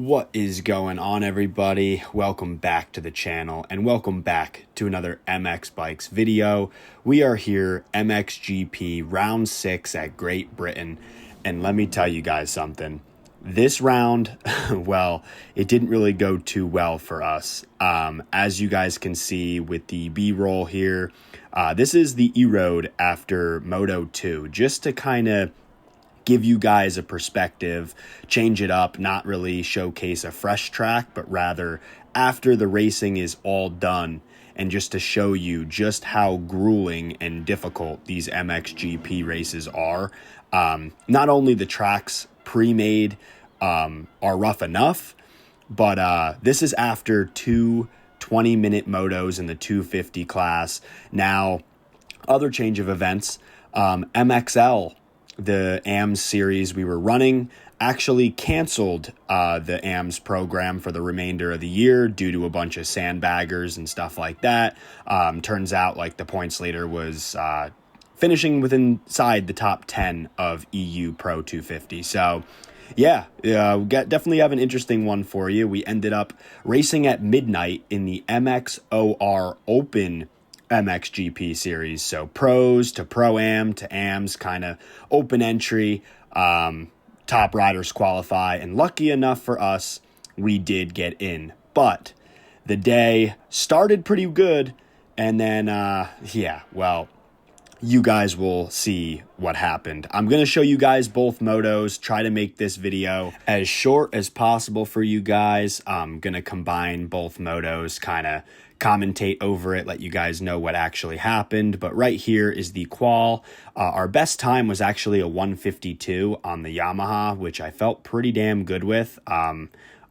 What is going on, everybody? Welcome back to the channel and welcome back to another Mxbikes video. We are here MXGP round 6 at Great Britain, and let me tell you guys something. This round, well, it didn't really go too well for us. As you guys can see with the B-roll here, this is the E-Road after Moto 2, just to kind of give you guys a perspective, change it up, not really showcase a fresh track, but rather after the racing is all done, and just to show you just how grueling and difficult these MXGP races are. Not only the tracks pre-made are rough enough, but this is after two 20-minute motos in the 250 class. Now, other change of events, MXL, the AMS series we were running, actually canceled the AMS program for the remainder of the year due to a bunch of sandbaggers and stuff like that. Turns out like the points leader was finishing inside the top 10 of EU Pro 250. So yeah, definitely have an interesting one for you. We ended up racing at midnight in the MXOR Open MXGP series, so pros to pro-am to AMs, kind of open entry, top riders qualify, and lucky enough for us, we did get in. But the day started pretty good, and then yeah, well, you guys will see what happened. I'm going to show you guys both motos, try to make this video as short as possible for you guys. I'm going to combine both motos, kind of commentate over it, let you guys know what actually happened. But right here is the qual. Our best time was actually a 152 on the Yamaha, which I felt pretty damn good with.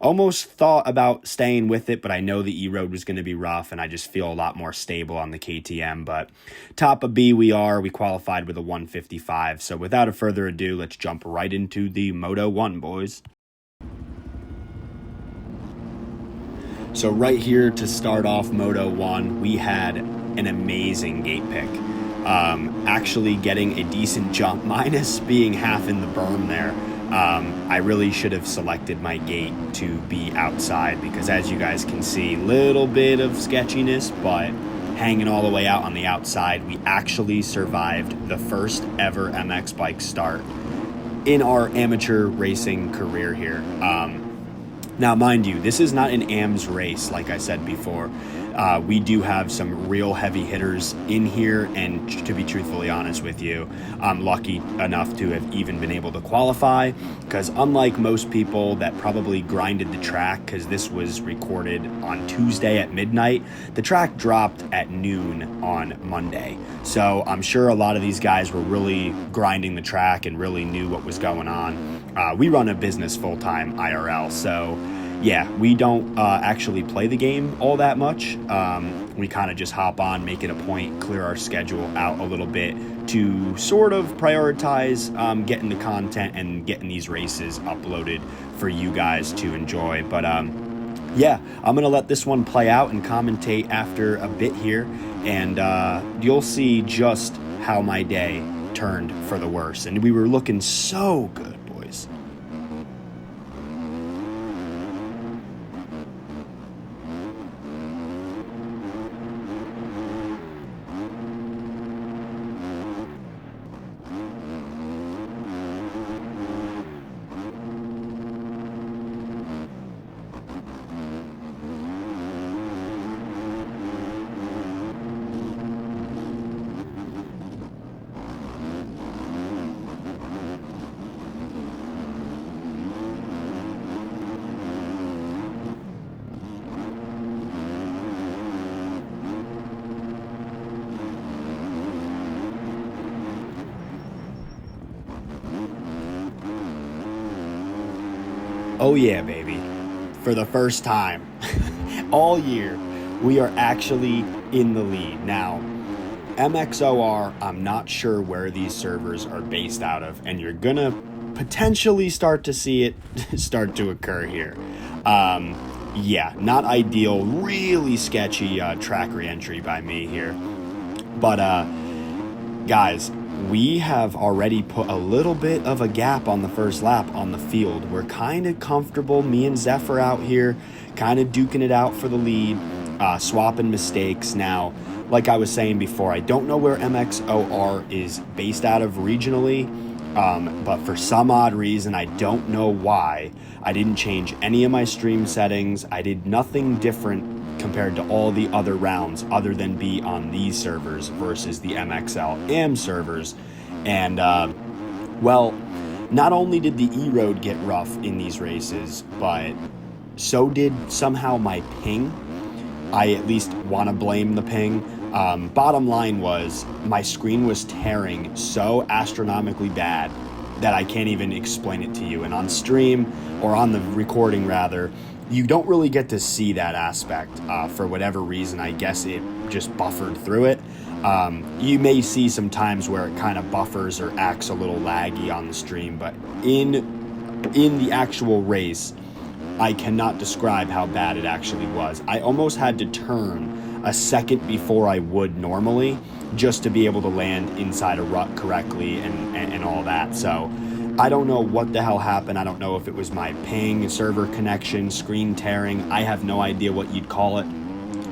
Almost thought about staying with it, but I know the E-Road was going to be rough, and I just feel a lot more stable on the KTM. But top of B we qualified with a 155. So without further ado, let's jump right into the Moto 1, boys. So right here to start off Moto 1, we had an amazing gate pick. Actually getting a decent jump, minus being half in the berm there. I really should have selected my gate to be outside because, as you guys can see, little bit of sketchiness, but hanging all the way out on the outside, we actually survived the first ever MX bike start in our amateur racing career here. Now, mind you, this is not an AMS race, like I said before. We do have some real heavy hitters in here, and to be truthfully honest with you, I'm lucky enough to have even been able to qualify, because unlike most people that probably grinded the track, because this was recorded on Tuesday at midnight, the track dropped at noon on Monday. So I'm sure a lot of these guys were really grinding the track and really knew what was going on. We run a business full-time IRL, so yeah, we don't actually play the game all that much. We kind of just hop on, make it a point, clear our schedule out a little bit to sort of prioritize getting the content and getting these races uploaded for you guys to enjoy. But yeah, I'm going to let this one play out and commentate after a bit here, and you'll see just how my day turned for the worse. And we were looking so good, boys. Oh yeah, baby. For the first time all year, we are actually in the lead. Now, MXOR, I'm not sure where these servers are based out of, and you're gonna potentially start to see it start to occur here. Yeah, not ideal, really sketchy track re-entry by me here. But guys, we have already put a little bit of a gap on the first lap on the field. We're kind of comfortable. Me and Zephyr out here kind of duking it out for the lead, swapping mistakes. Now, like I was saying before, I don't know where MXOR is based out of regionally, but for some odd reason, I don't know why, I didn't change any of my stream settings. I did nothing different compared to all the other rounds other than be on these servers versus the MXL Am servers. And, well, not only did the E-Road get rough in these races, but so did somehow my ping. I at least want to blame the ping. Bottom line was my screen was tearing so astronomically bad that I can't even explain it to you. And on stream, or on the recording rather, you don't really get to see that aspect for whatever reason. I guess it just buffered through it. You may see some times where it kind of buffers or acts a little laggy on the stream, but in the actual race, I cannot describe how bad it actually was. I almost had to turn a second before I would normally just to be able to land inside a rut correctly and all that. So I don't know what the hell happened. I don't know if it was my ping, server connection, screen tearing. I have no idea what you'd call it.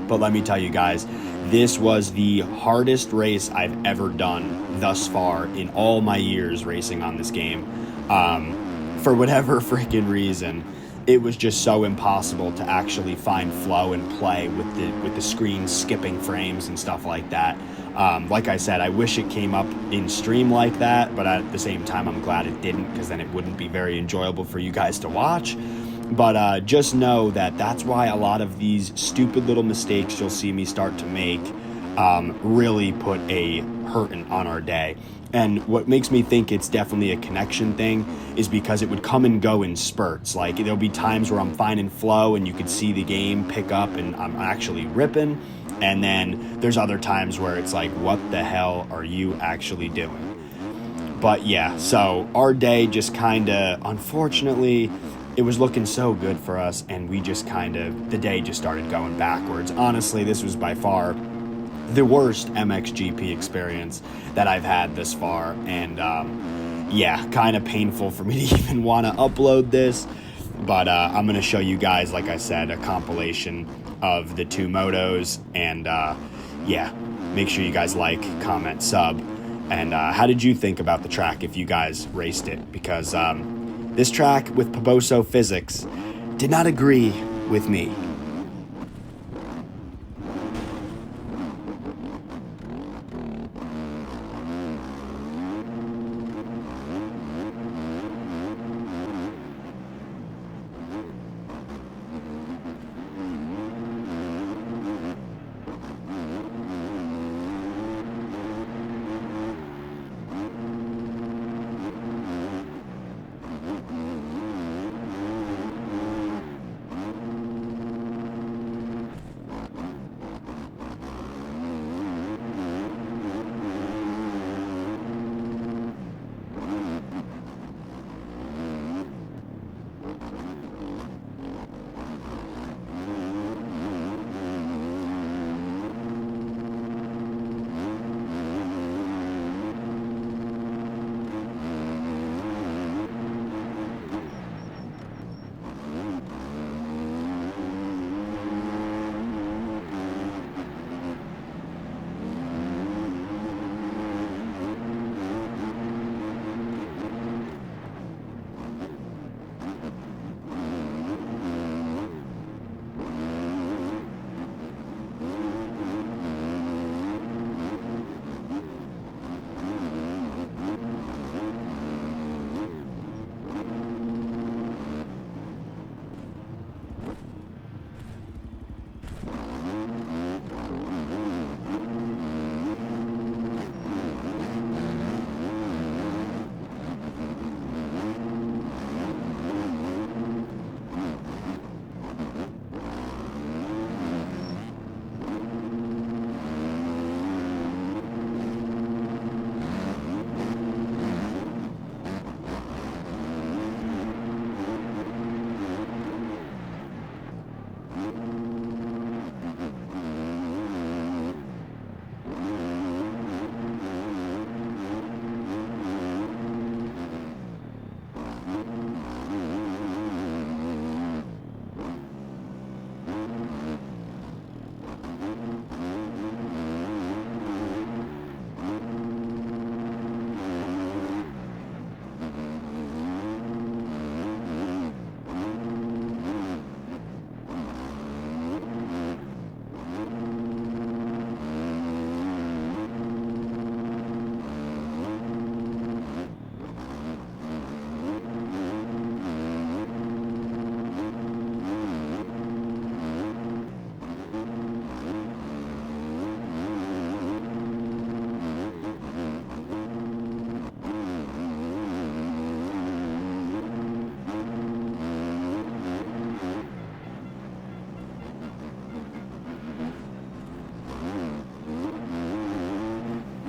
But let me tell you guys, this was the hardest race I've ever done thus far in all my years racing on this game. For whatever freaking reason, it was just so impossible to actually find flow and play with the screen skipping frames and stuff like that. Like I said, I wish it came up in stream like that, but at the same time, I'm glad it didn't, because then it wouldn't be very enjoyable for you guys to watch. But just know that that's why a lot of these stupid little mistakes you'll see me start to make really put a hurting on our day. And what makes me think it's definitely a connection thing is because it would come and go in spurts. Like, there'll be times where I'm finding flow and you could see the game pick up and I'm actually ripping. And then there's other times where it's like, what the hell are you actually doing? But yeah, so our day just kind of, unfortunately, it was looking so good for us, and we just the day just started going backwards. Honestly, this was by far the worst MXGP experience that I've had this far, and yeah, kind of painful for me to even want to upload this, but I'm going to show you guys, like I said, a compilation of the two motos, and yeah, make sure you guys like, comment, sub, and how did you think about the track if you guys raced it? Because this track with Poboso physics did not agree with me.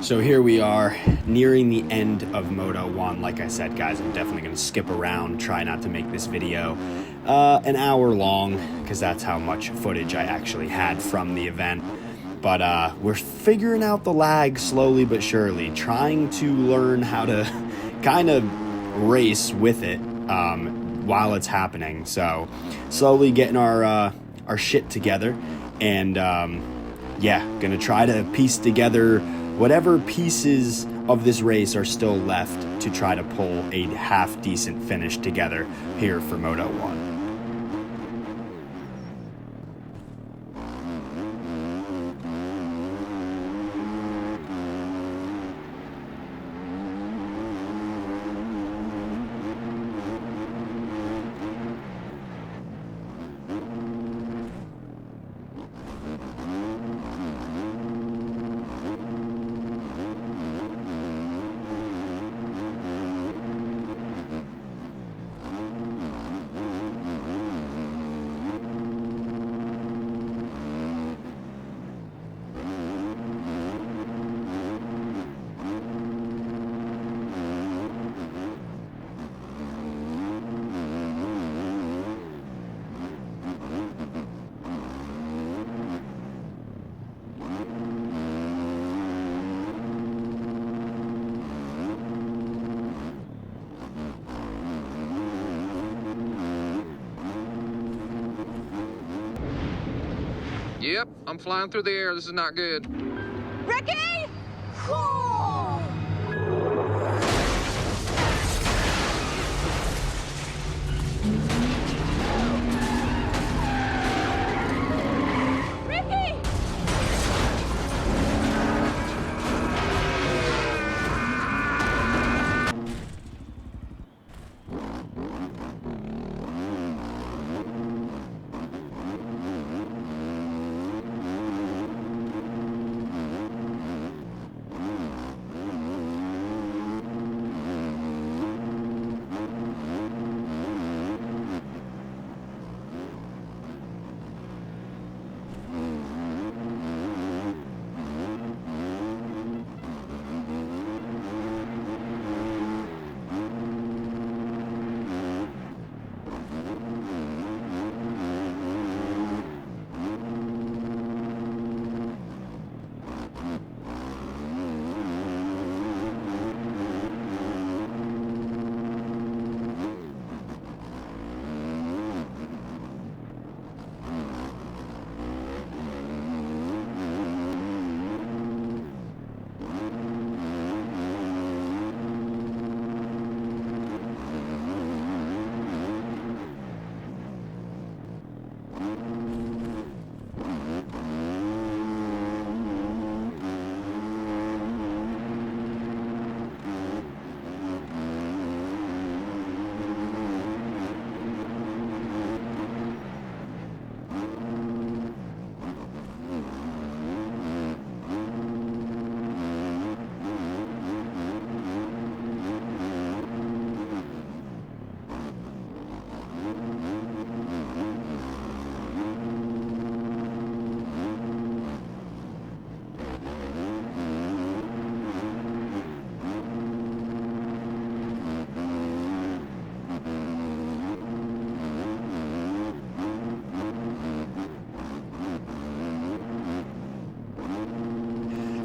So here we are, nearing the end of Moto 1. Like I said, guys, I'm definitely going to skip around, try not to make this video an hour long, because that's how much footage I actually had from the event. But we're figuring out the lag slowly but surely, trying to learn how to kind of race with it while it's happening. So slowly getting our shit together, and yeah, gonna try to piece together whatever pieces of this race are still left to try to pull a half decent finish together here for Moto 1. Yep, I'm flying through the air. This is not good. Ricky! Cool! Ricky!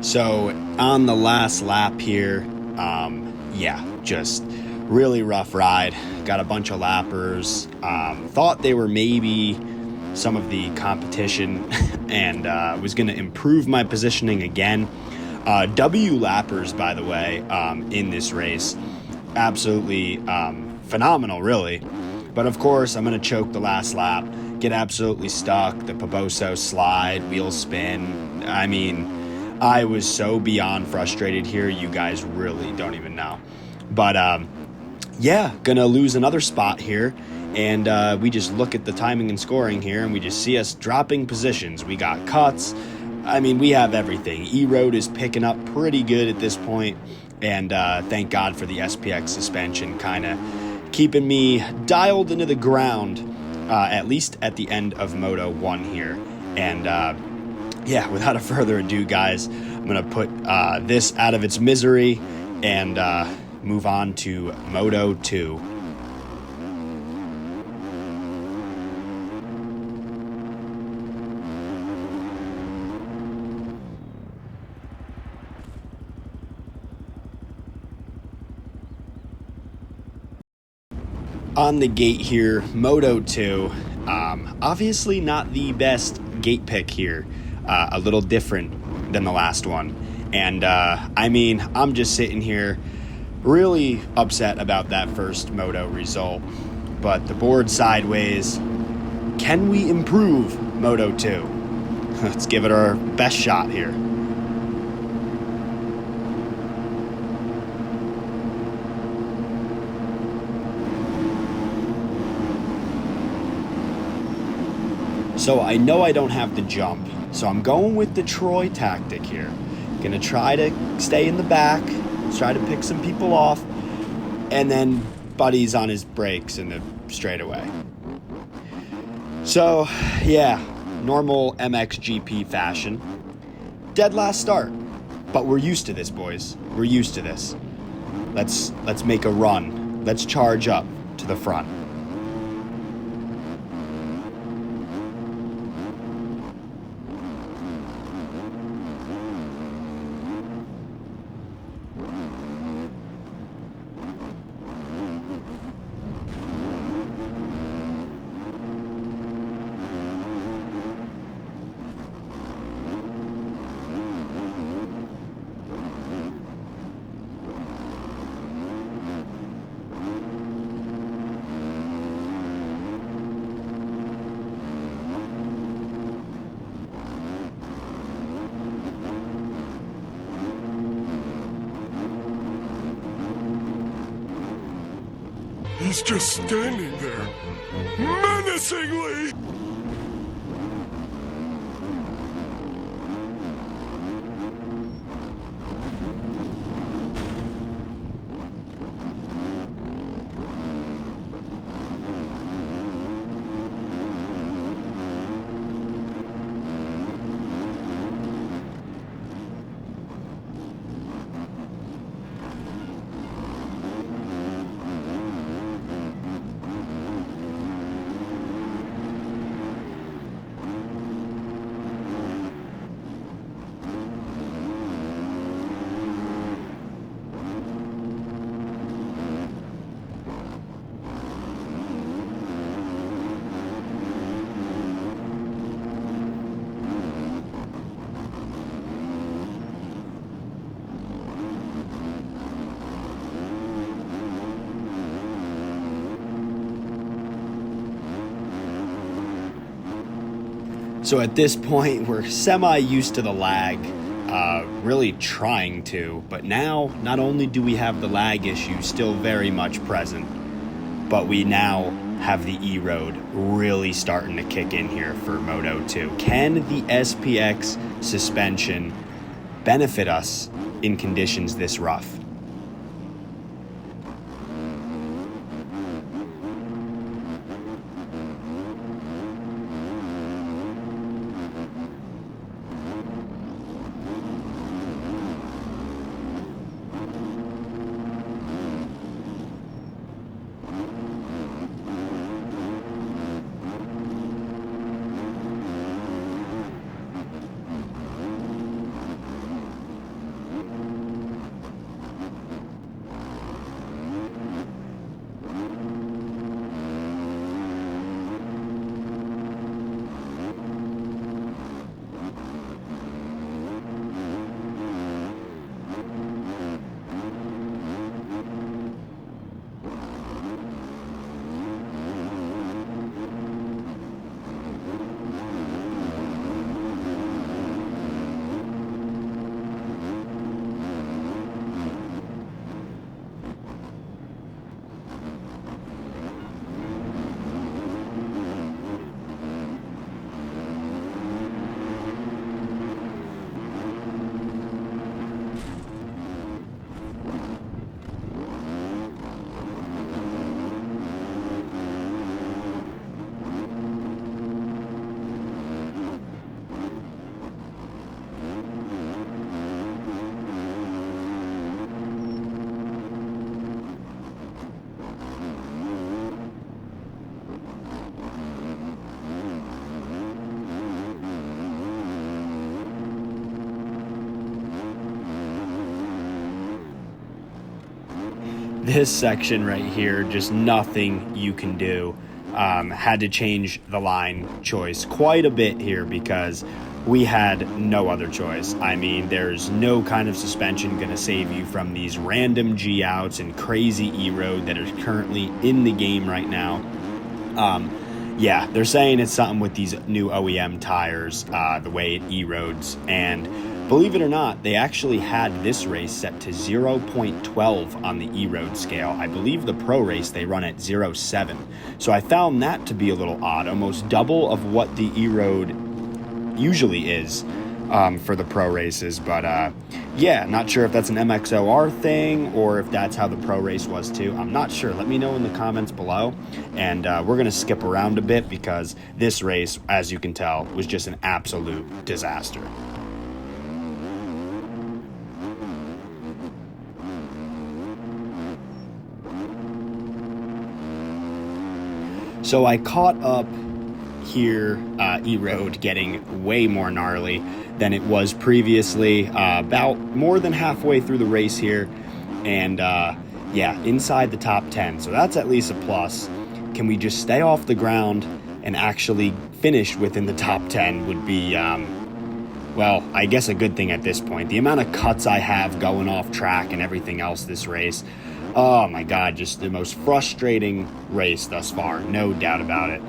So on the last lap here, yeah, just really rough ride. Got a bunch of lappers. Thought they were maybe some of the competition and was going to improve my positioning again. W lappers, by the way, in this race. Absolutely phenomenal, really. But of course, I'm going to choke the last lap, get absolutely stuck, the Poboso slide, wheel spin. I mean, I was so beyond frustrated here, you guys really don't even know. But yeah, gonna lose another spot here, and we just look at the timing and scoring here, and we just see us dropping positions. We got cuts. I mean, we have everything. E-Road is picking up pretty good at this point, and thank God for the SPX suspension kind of keeping me dialed into the ground, at least at the end of Moto 1 here. And yeah, without a further ado, guys, I'm going to put this out of its misery and move on to Moto 2. On the gate here, Moto 2, obviously not the best gate pick here, a little different than the last one. And I mean, I'm just sitting here really upset about that first Moto result, but the board sideways. Can we improve Moto 2? Let's give it our best shot here. So I know I don't have the jump, so I'm going with the Troy tactic here. Gonna try to stay in the back, try to pick some people off, and then Buddy's on his brakes in the straightaway. So yeah, normal MXGP fashion. Dead last start, but we're used to this, boys. We're used to this. Let's make a run. Let's charge up to the front. He's just standing there, menacingly! So at this point, we're semi-used to the lag, really trying to, but now not only do we have the lag issue still very much present, but we now have the E-Road really starting to kick in here for Moto 2. Can the SPX suspension benefit us in conditions this rough? this section right here, just nothing you can do. Had to change the line choice quite a bit here because we had no other choice. I mean, there's no kind of suspension going to save you from these random G outs and crazy E-road that are currently in the game right now. Yeah, they're saying it's something with these new OEM tires, the way it E-roads, and believe it or not, they actually had this race set to 0.12 on the E-road scale. I believe the pro race they run at 0.7. So I found that to be a little odd, almost double of what the E-road usually is for the pro races. But yeah, not sure if that's an MXOR thing or if that's how the pro race was too. I'm not sure. Let me know in the comments below. And we're going to skip around a bit because this race, as you can tell, was just an absolute disaster. So I caught up here, E-road getting way more gnarly than it was previously, about more than halfway through the race here, and yeah, inside the top 10, so that's at least a plus. Can we just stay off the ground and actually finish within the top 10 would be, well, I guess a good thing at this point. The amount of cuts I have going off track and everything else this race, oh my god, just the most frustrating race thus far, no doubt about it.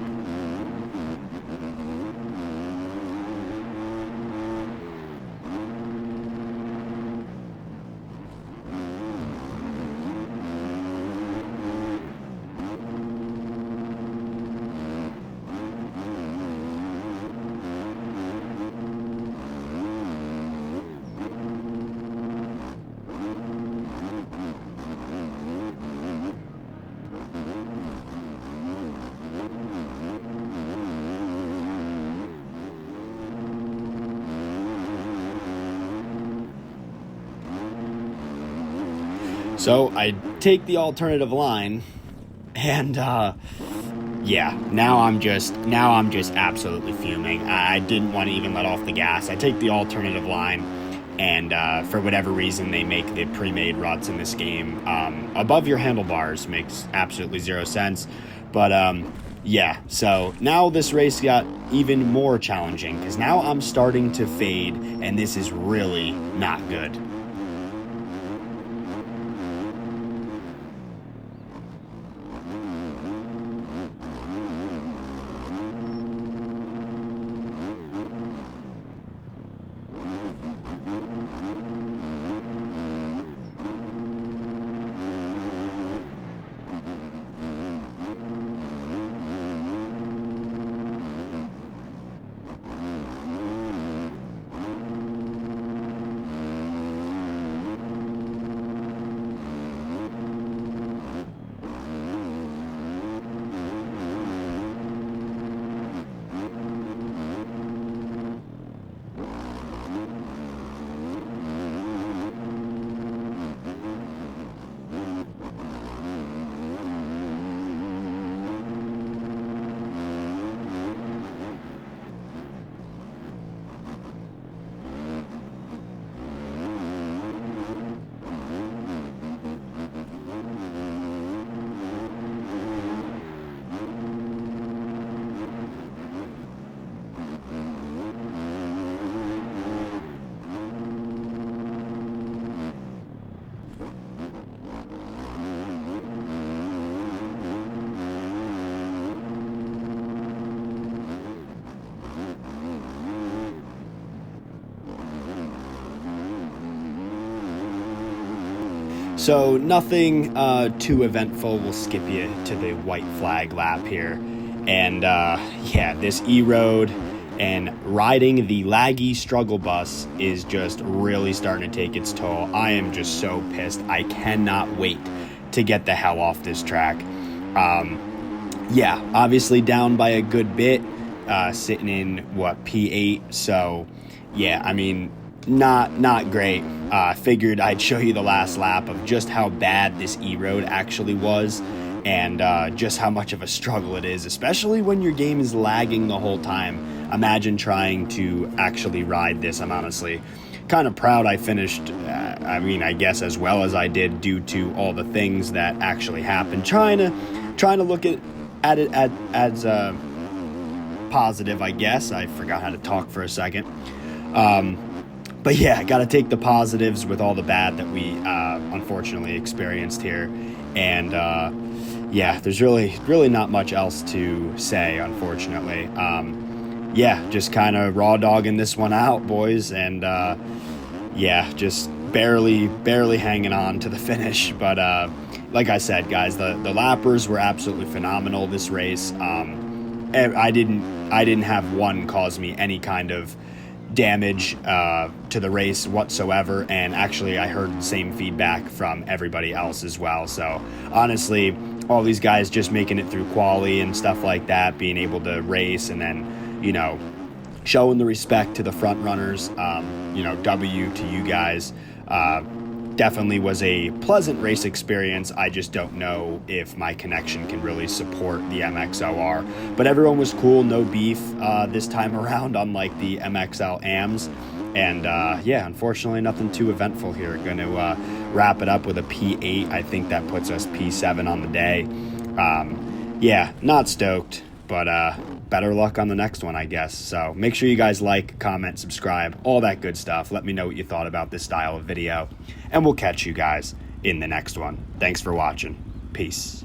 So I take the alternative line, and yeah, now I'm just absolutely fuming. I didn't want to even let off the gas. I take the alternative line, and for whatever reason, they make the pre-made ruts in this game above your handlebars. Makes absolutely zero sense, but yeah. So now this race got even more challenging because now I'm starting to fade, and this is really not good. So nothing too eventful. We'll skip you to the white flag lap here. And yeah, this E-road and riding the laggy struggle bus is just really starting to take its toll. I am just so pissed. I cannot wait to get the hell off this track. Yeah, obviously down by a good bit, sitting in, what, P8. So, yeah, I mean, not great. Figured I'd show you the last lap of just how bad this E-road actually was, and just how much of a struggle it is, especially when your game is lagging the whole time. Imagine trying to actually ride this. I'm honestly kind of proud I finished, I mean, I guess as well as I did due to all the things that actually happened. Trying to look at it as positive, I guess. I forgot how to talk for a second. But yeah, got to take the positives with all the bad that we unfortunately experienced here. And yeah, there's really not much else to say, unfortunately. Yeah, just kind of raw dogging this one out, boys. And yeah, just barely hanging on to the finish. But like I said, guys, the lappers were absolutely phenomenal this race. I didn't have one cause me any kind of damage to the race whatsoever, and actually I heard the same feedback from everybody else as well. So honestly, all these guys just making it through quali and stuff like that, being able to race, and then, you know, showing the respect to the front runners, you know, W to you guys. Definitely was a pleasant race experience. I just don't know if my connection can really support the MXOR. But everyone was cool, no beef this time around, unlike the MXL AMs. And yeah, unfortunately, nothing too eventful here. Going to wrap it up with a P8. I think that puts us P7 on the day. Yeah, not stoked, but better luck on the next one, I guess. So make sure you guys like, comment, subscribe, all that good stuff. Let me know what you thought about this style of video, and we'll catch you guys in the next one. Thanks for watching. Peace.